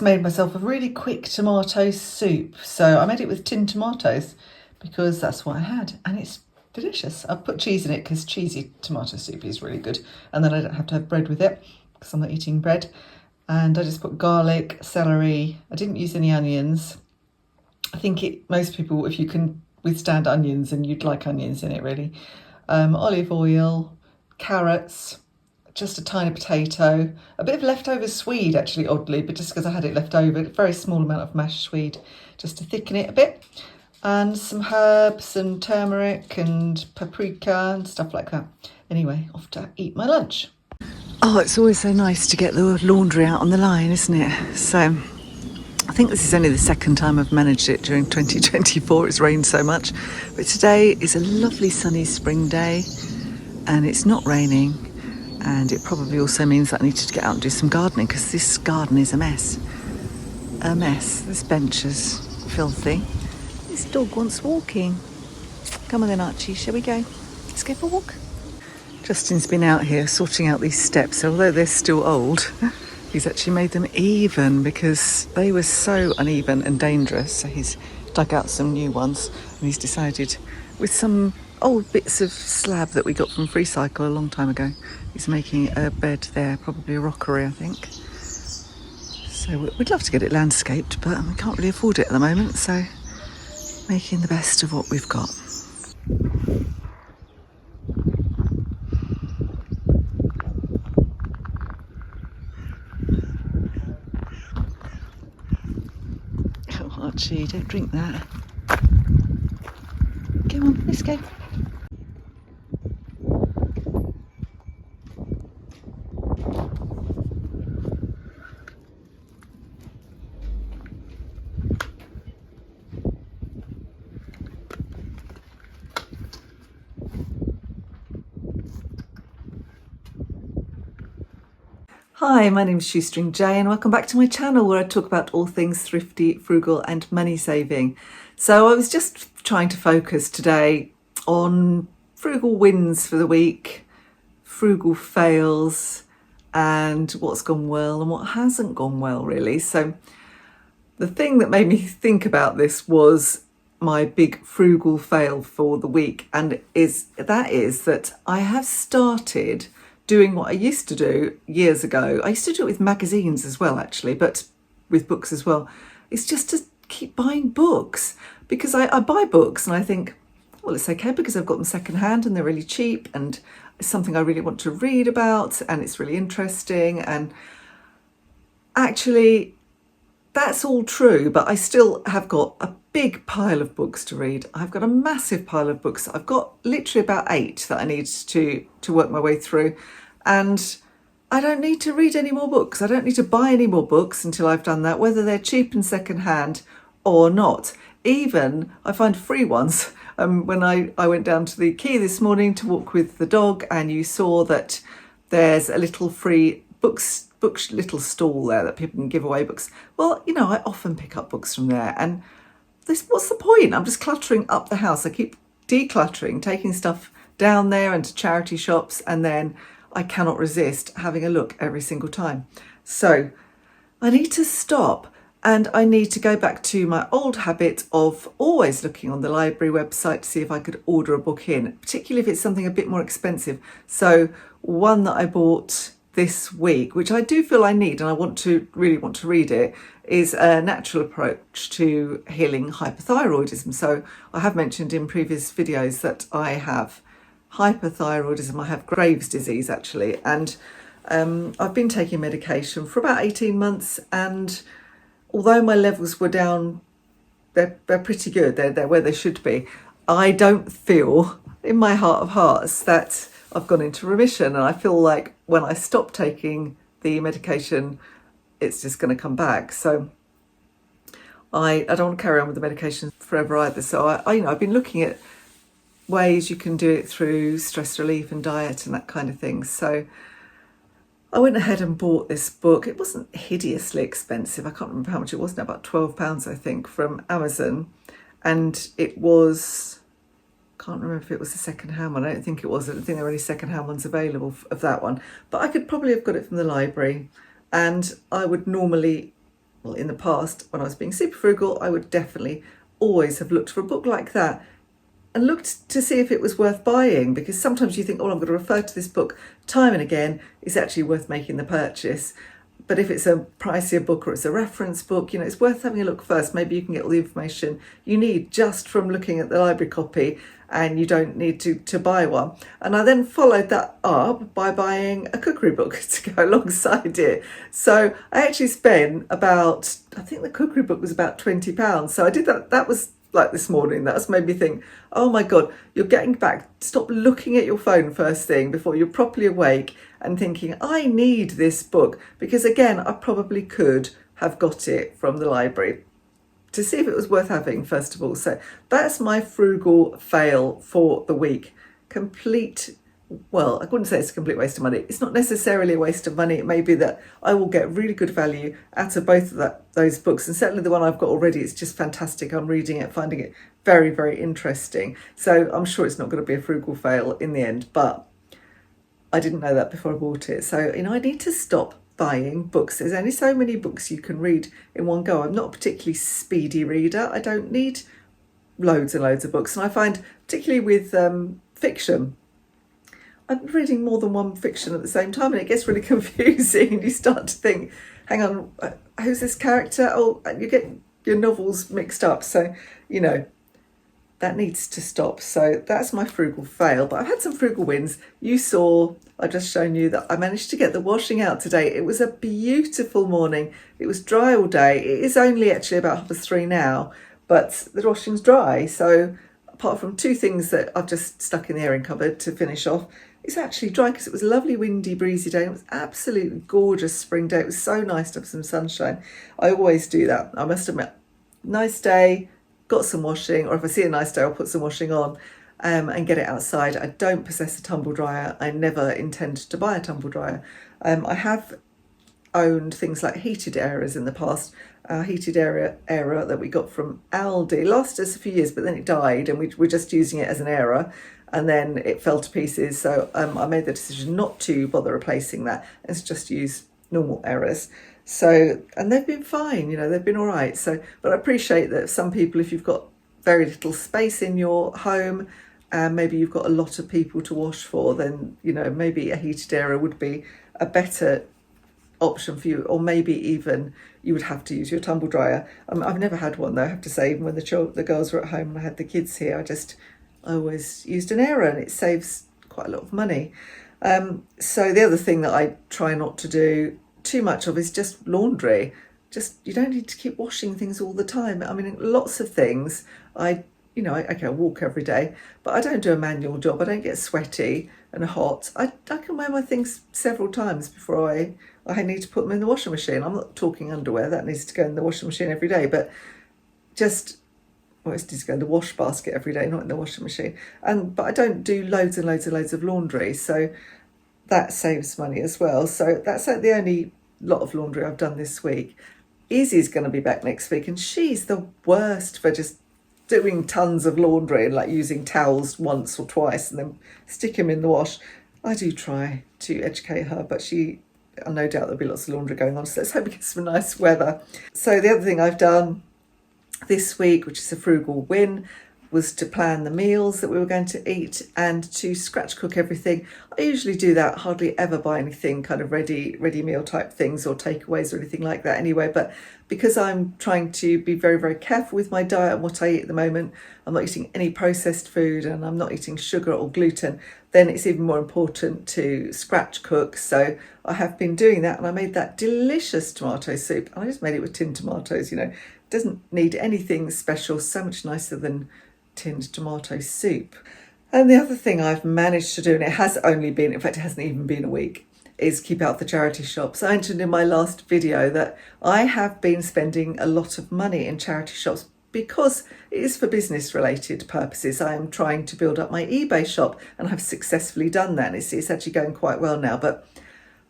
made myself a really quick tomato soup. So I made it with tinned tomatoes because that's what I had, and it's delicious. I've put cheese in it because cheesy tomato soup is really good, and then I don't have to have bread with it because I'm not eating bread. And I just put garlic, celery. I didn't use any onions. I think most people, if you can withstand onions, and you'd like onions in it really. Olive oil, carrots, just a tiny potato, a bit of leftover swede actually, oddly, but just because I had it left over, a very small amount of mashed swede just to thicken it a bit, and some herbs and turmeric and paprika and stuff like that. Anyway, off to eat my lunch. Oh, it's always so nice to get the laundry out on the line, isn't it? So I think this is only the second time I've managed it during 2024. It's rained so much, but today is a lovely sunny spring day and it's not raining. And it probably also means that I need to get out and do some gardening because this garden is a mess. A mess. This bench is filthy. This dog wants walking. Come on then, Archie, shall we go? Let's go for a walk. Justin's been out here sorting out these steps. Although they're still old, he's actually made them even because they were so uneven and dangerous. So he's dug out some new ones and he's decided with some old bits of slab that we got from Free Cycle a long time ago. He's making a bed there, probably a rockery, I think. So we'd love to get it landscaped, but we can't really afford it at the moment, so making the best of what we've got. Oh, Archie, don't drink that. Come on, let's go. Hi, my name is Shoestring Jay and welcome back to my channel where I talk about all things thrifty, frugal and money saving. So I was just trying to focus today on frugal wins for the week, frugal fails and what's gone well and what hasn't gone well really. So the thing that made me think about this was my big frugal fail for the week, and that I have started doing what I used to do years ago. I used to do it with magazines as well, actually, but with books as well. It's just to keep buying books because I buy books and I think, well, it's okay because I've got them secondhand and they're really cheap and it's something I really want to read about and it's really interesting. And actually, that's all true, but I still have got a big pile of books to read. I've got a massive pile of books. I've got literally about 8 that I need to work my way through. And I don't need to read any more books. I don't need to buy any more books until I've done that, whether they're cheap and secondhand or not. Even I find free ones. When I went down to the quay this morning to walk with the dog, and you saw that there's a little free little stall there that people can give away books. Well, you know, I often pick up books from there, and what's the point? I'm just cluttering up the house. I keep decluttering, taking stuff down there and to charity shops, and then I cannot resist having a look every single time. So I need to stop, and I need to go back to my old habit of always looking on the library website to see if I could order a book in, particularly if it's something a bit more expensive. So one that I bought this week, which I do feel I need and I really want to read it, is A Natural Approach to Healing Hypothyroidism. So I have mentioned in previous videos that I have hypothyroidism. I have Graves' disease actually, and I've been taking medication for about 18 months, and although my levels were down, they're pretty good, they're where they should be. I don't feel in my heart of hearts that I've gone into remission, and I feel like when I stop taking the medication, it's just going to come back. So I don't want to carry on with the medication forever either. So I've been looking at ways you can do it through stress relief and diet and that kind of thing. So I went ahead and bought this book. It wasn't hideously expensive. I can't remember how much it was now, about £12, I think, from Amazon. And it was, can't remember if it was a second-hand one. I don't think it was. I don't think there were any second-hand ones available of that one. But I could probably have got it from the library. And I would normally well, in the past, when I was being super frugal, I would definitely always have looked for a book like that and looked to see if it was worth buying, because sometimes you think, oh, I'm going to refer to this book time and again, it's actually worth making the purchase. But if it's a pricier book or it's a reference book, it's worth having a look first. Maybe you can get all the information you need just from looking at the library copy, and you don't need to buy one. And I then followed that up by buying a cookery book to go alongside it. So I actually spent about, I think the cookery book was about £20. So I did that. That was like this morning. That's made me think, oh my God, you're getting back. Stop looking at your phone first thing before you're properly awake and thinking, I need this book. Because again, I probably could have got it from the library, to see if it was worth having, first of all. So that's my frugal fail for the week. Well, I wouldn't say it's a complete waste of money. It's not necessarily a waste of money. It may be that I will get really good value out of both of those books. And certainly the one I've got already, it's just fantastic. I'm reading it, finding it very, very interesting. So I'm sure it's not going to be a frugal fail in the end. But I didn't know that before I bought it. So, I need to stop buying books. There's only so many books you can read in one go. I'm not a particularly speedy reader. I don't need loads and loads of books. And I find, particularly with fiction, I'm reading more than one fiction at the same time, and it gets really confusing. And you start to think, hang on, who's this character? Oh, and you get your novels mixed up. So, that needs to stop. So that's my frugal fail. But I've had some frugal wins. You saw, I've just shown you that I managed to get the washing out today. It was a beautiful morning. It was dry all day. It is only actually about 3:30 now, but the washing's dry. So apart from two things that I've just stuck in the airing cupboard to finish off, it's actually dry because it was a lovely windy, breezy day. It was absolutely gorgeous spring day. It was so nice to have some sunshine. I always do that. I must admit, nice day, got some washing, or if I see a nice day, I'll put some washing on and get it outside. I don't possess a tumble dryer. I never intend to buy a tumble dryer. I have owned things like heated areas in the past. Our heated area that we got from Aldi lasted us a few years, but then it died, and we were just using it as an era, and then it fell to pieces. So I made the decision not to bother replacing that and to just use normal errors. So, and they've been fine, they've been all right. So, but I appreciate that some people, if you've got very little space in your home, and maybe you've got a lot of people to wash for, then, maybe a heated area would be a better option for you. Or maybe even you would have to use your tumble dryer. I've never had one though, I have to say. Even when the girls were at home and I had the kids here, I always used an air, and it saves quite a lot of money. So the other thing that I try not to do too much of is just laundry. You don't need to keep washing things all the time. Lots of things I walk every day, but I don't do a manual job. I don't get sweaty and hot. I can wear my things several times before I need to put them in the washing machine. I'm not talking underwear, that needs to go in the washing machine every day, but it needs to go in the wash basket every day, not in the washing machine. But I don't do loads and loads and loads of laundry, so that saves money as well. So that's like the only lot of laundry I've done this week. Izzy's going to be back next week, and she's the worst for just doing tons of laundry and like using towels once or twice and then stick them in the wash. I do try to educate her, but no doubt there'll be lots of laundry going on. So let's hope we get some nice weather. So the other thing I've done this week, which is a frugal win, was to plan the meals that we were going to eat and to scratch cook everything. I usually do that, hardly ever buy anything kind of ready meal type things or takeaways or anything like that anyway. But because I'm trying to be very, very careful with my diet and what I eat at the moment, I'm not eating any processed food and I'm not eating sugar or gluten, then it's even more important to scratch cook. So I have been doing that, and I made that delicious tomato soup. I just made it with tinned tomatoes, It doesn't need anything special, so much nicer than tinned tomato soup. And the other thing I've managed to do, and it hasn't even been a week, is keep out the charity shops. I mentioned in my last video that I have been spending a lot of money in charity shops because it is for business related purposes. I am trying to build up my eBay shop, and I've successfully done that. It's actually going quite well now, but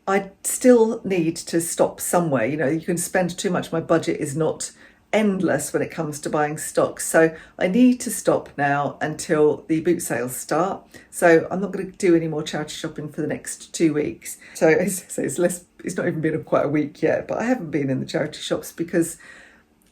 I still need to stop somewhere. You can spend too much. My budget is not endless when it comes to buying stock. So I need to stop now until the boot sales start. So I'm not going to do any more charity shopping for the next 2 weeks. So it's it's not even been quite a week yet, but I haven't been in the charity shops because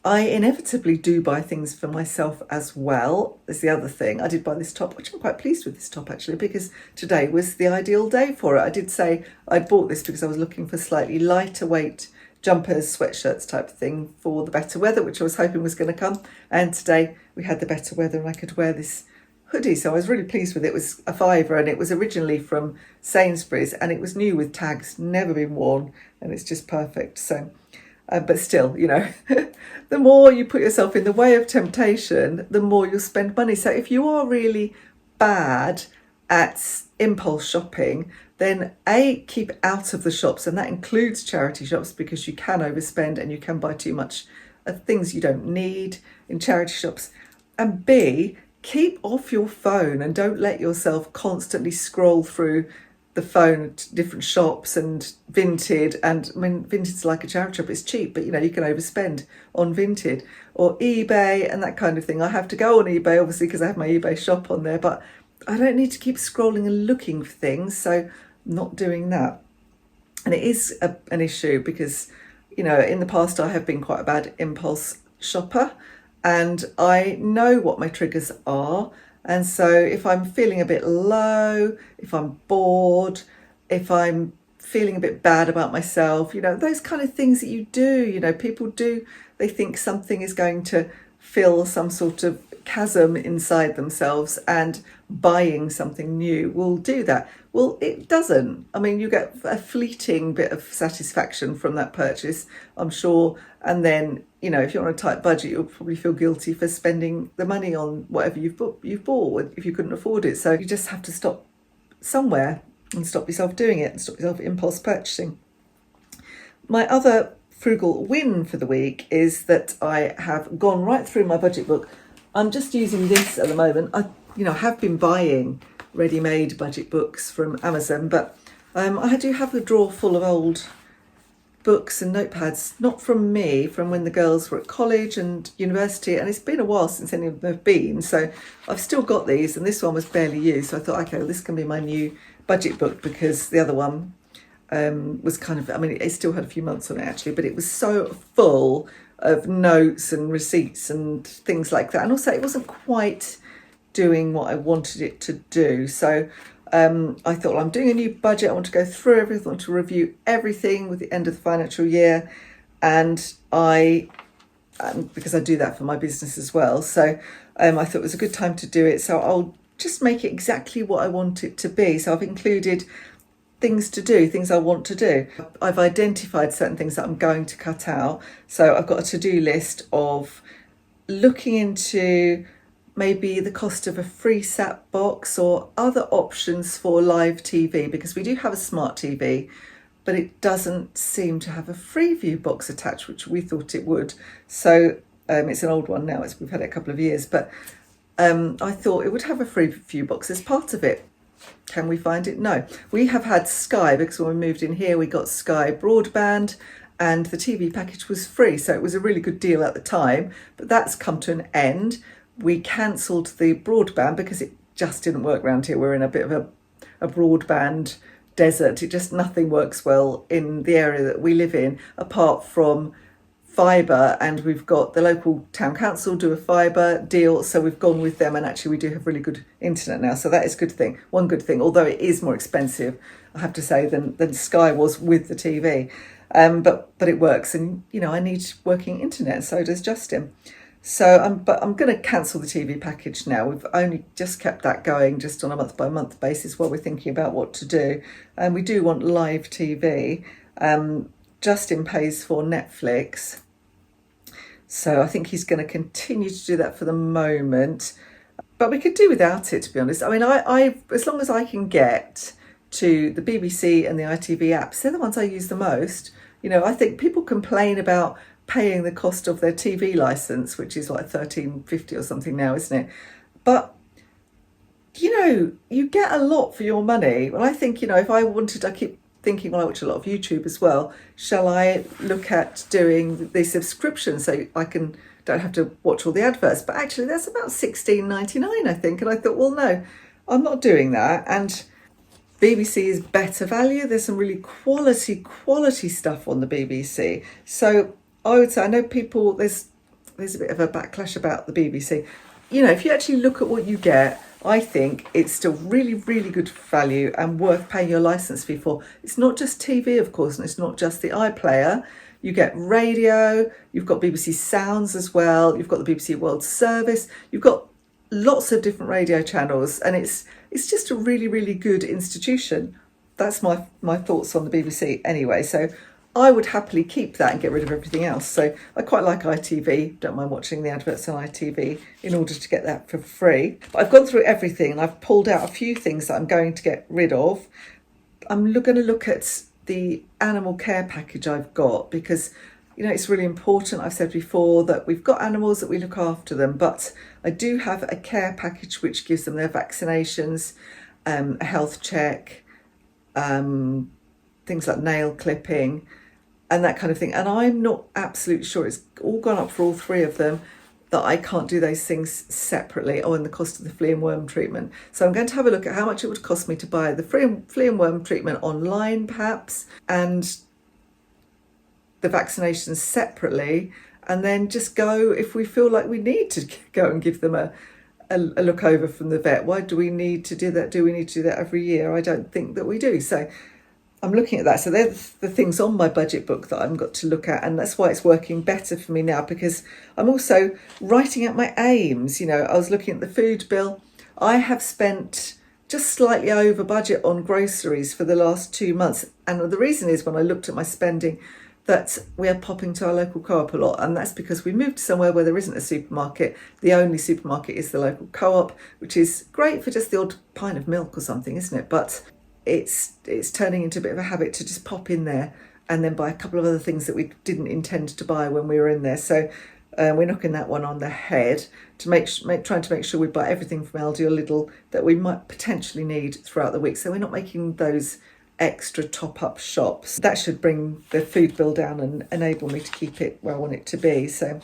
I inevitably do buy things for myself as well. Is the other thing. I did buy this top, which I'm quite pleased with this top actually, because today was the ideal day for it. I did say I bought this because I was looking for slightly lighter weight jumpers, sweatshirts type of thing for the better weather, which I was hoping was going to come. And today we had the better weather and I could wear this hoodie. So I was really pleased with it. It was a £5 and it was originally from Sainsbury's and it was new with tags, never been worn, and it's just perfect. So but still, you know, the more you put yourself in the way of temptation, the more you'll spend money. So if you are really bad at impulse shopping, then keep out of the shops, and that includes charity shops because you can overspend and you can buy too much of things you don't need in charity shops. And B, keep off your phone and don't let yourself constantly scroll through the phone at different shops and Vinted. And I mean, Vinted's like a charity shop, it's cheap, but you know, you can overspend on Vinted or eBay and that kind of thing. I have to go on eBay obviously because I have my eBay shop on there, but I don't need to keep scrolling and looking for things, so I'm not doing that. And it is an issue because, you know, in the past I have been quite a bad impulse shopper and I know what my triggers are. And so if I'm feeling a bit low, if I'm bored, if I'm feeling a bit bad about myself, you know, those kind of things that you do, you know, people do, they think something is going to fill some sort of chasm inside themselves and buying something new will do that. Well, it doesn't. I mean, you get a fleeting bit of satisfaction from that purchase, I'm sure. And then, you know, if you're on a tight budget, you'll probably feel guilty for spending the money on whatever you've bought if you couldn't afford it. So you just have to stop somewhere and stop yourself doing it and stop yourself impulse purchasing. My other frugal win for the week is that I have gone right through my budget book. I'm just using this at the moment. I have been buying ready-made budget books from Amazon, but I do have a drawer full of old books and notepads, not from me, from when the girls were at college and university, and it's been a while since any of them have been, so I've still got these, and this one was barely used, so I thought, okay, well, this can be my new budget book, because the other one was kind of, I mean, it still had a few months on it actually, but it was so full of notes and receipts and things like that, and also it wasn't quite doing what I wanted it to do. So I thought, well, I'm doing a new budget, I want to go through everything, I want to review everything with the end of the financial year, and because I do that for my business as well, so I thought it was a good time to do it. So I'll just make it exactly what I want it to be. So I've included things to do, things I want to do. I've identified certain things that I'm going to cut out. So I've got a to-do list of looking into maybe the cost of a free sat box or other options for live TV, because we do have a smart TV, but it doesn't seem to have a Freeview box attached, which we thought it would. So it's an old one now, we've had it a couple of years, but I thought it would have a Freeview box as part of it. Can we find it? No. We have had Sky, because when we moved in here, we got Sky broadband and the TV package was free. So it was a really good deal at the time, but that's come to an end. We cancelled the broadband because it just didn't work around here. We're in a bit of a broadband desert. It just, nothing works well in the area that we live in, apart from fibre, and we've got the local town council do a fibre deal, so we've gone with them, and actually we do have really good internet now, so that is a good thing. One good thing, although it is more expensive, I have to say, than Sky was with the TV, but it works, and you know, I need working internet, so does Justin. So but I'm going to cancel the TV package now. We've only just kept that going just on a month by month basis while we're thinking about what to do, and we do want live TV. Justin pays for Netflix, so I think he's going to continue to do that for the moment, but we could do without it, to be honest. I mean, I as long as I can get to the BBC and the ITV apps, they're the ones I use the most. You know, I think people complain about paying the cost of their TV license, which is like $13.50 or something now, isn't it? But you know, you get a lot for your money. Well, I think, you know, if I wanted, I keep thinking, well, I watch a lot of YouTube as well. Shall I look at doing the subscription so I don't have to watch all the adverts? But actually, that's about $16.99, I think. And I thought, well, no, I'm not doing that. And BBC is better value. There's some really quality stuff on the BBC. So I would say, I know people, there's a bit of a backlash about the BBC. You know, if you actually look at what you get, I think it's still really good value and worth paying your licence fee for. It's not just TV, of course, and it's not just the iPlayer. You get radio, you've got BBC Sounds as well, you've got the BBC World Service, you've got lots of different radio channels, and it's just a really good institution. That's my thoughts on the BBC anyway. So I would happily keep that and get rid of everything else. So I quite like ITV, don't mind watching the adverts on ITV in order to get that for free. But I've gone through everything and I've pulled out a few things that I'm going to get rid of. I'm going to look at the animal care package I've got, because you know, it's really important. I've said before that we've got animals, that we look after them, but I do have a care package which gives them their vaccinations, a health check, things like nail clipping and that kind of thing. And I'm not absolutely sure, it's all gone up for all three of them, that I can't do those things separately, or in the cost of the flea and worm treatment. So I'm going to have a look at how much it would cost me to buy the flea and worm treatment online perhaps, and the vaccinations separately, and then just go, if we feel like we need to go and give them a look over from the vet. Why do we need to do that? Do we need to do that every year? I don't think that we do. So I'm looking at that. So they're the things on my budget book that I've got to look at, and that's why it's working better for me now, because I'm also writing out my aims. You know, I was looking at the food bill. I have spent just slightly over budget on groceries for the last 2 months, and the reason is, when I looked at my spending, that we are popping to our local co-op a lot, and that's because we moved somewhere where there isn't a supermarket. The only supermarket is the local co-op, which is great for just the odd pint of milk or something, isn't it? But it's turning into a bit of a habit to just pop in there and then buy a couple of other things that we didn't intend to buy when we were in there. So we're knocking that one on the head to trying to make sure we buy everything from Aldi or Lidl that we might potentially need throughout the week. So we're not making those extra top-up shops. That should bring the food bill down and enable me to keep it where I want it to be. So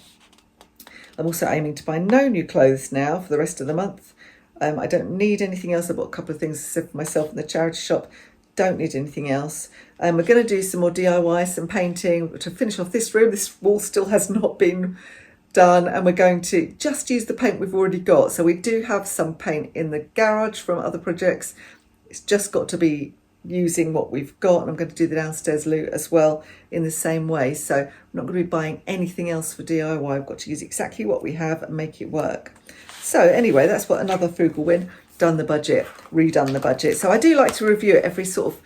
I'm also aiming to buy no new clothes now for the rest of the month. I don't need anything else. I bought a couple of things for myself in the charity shop. Don't need anything else. We're going to do some more DIY, some painting to finish off this room. This wall still has not been done, and we're going to just use the paint we've already got. So we do have some paint in the garage from other projects. It's just got to be using what we've got, and I'm going to do the downstairs loo as well in the same way. So I'm not going to be buying anything else for DIY. I've got to use exactly what we have and make it work. So anyway, that's what another frugal win. Done the budget, redone the budget. So I do like to review it every sort of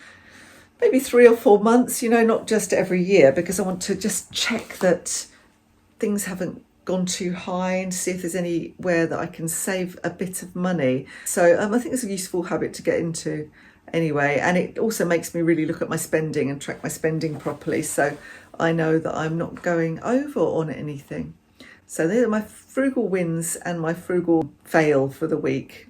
maybe 3 or 4 months, you know, not just every year, because I want to just check that things haven't gone too high and see if there's anywhere that I can save a bit of money. So I think it's a useful habit to get into anyway, and it also makes me really look at my spending and track my spending properly, so I know that I'm not going over on anything. So they're my frugal wins and my frugal fail for the week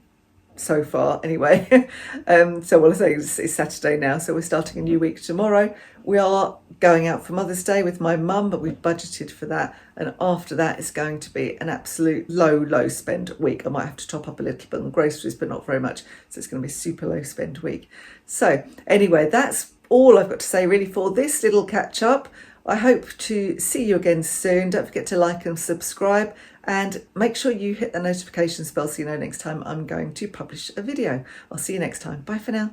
so far anyway. So what I say is it's Saturday now, so we're starting a new week tomorrow. We are going out for Mother's Day with my mum, but we've budgeted for that, and after that it's going to be an absolute low spend week. I might have to top up a little bit on groceries, but not very much, so it's going to be a super low spend week. So anyway, that's all I've got to say really for this little catch up. I hope to see you again soon. Don't forget to like and subscribe, and make sure you hit the notifications bell so you know next time I'm going to publish a video. I'll see you next time. Bye for now.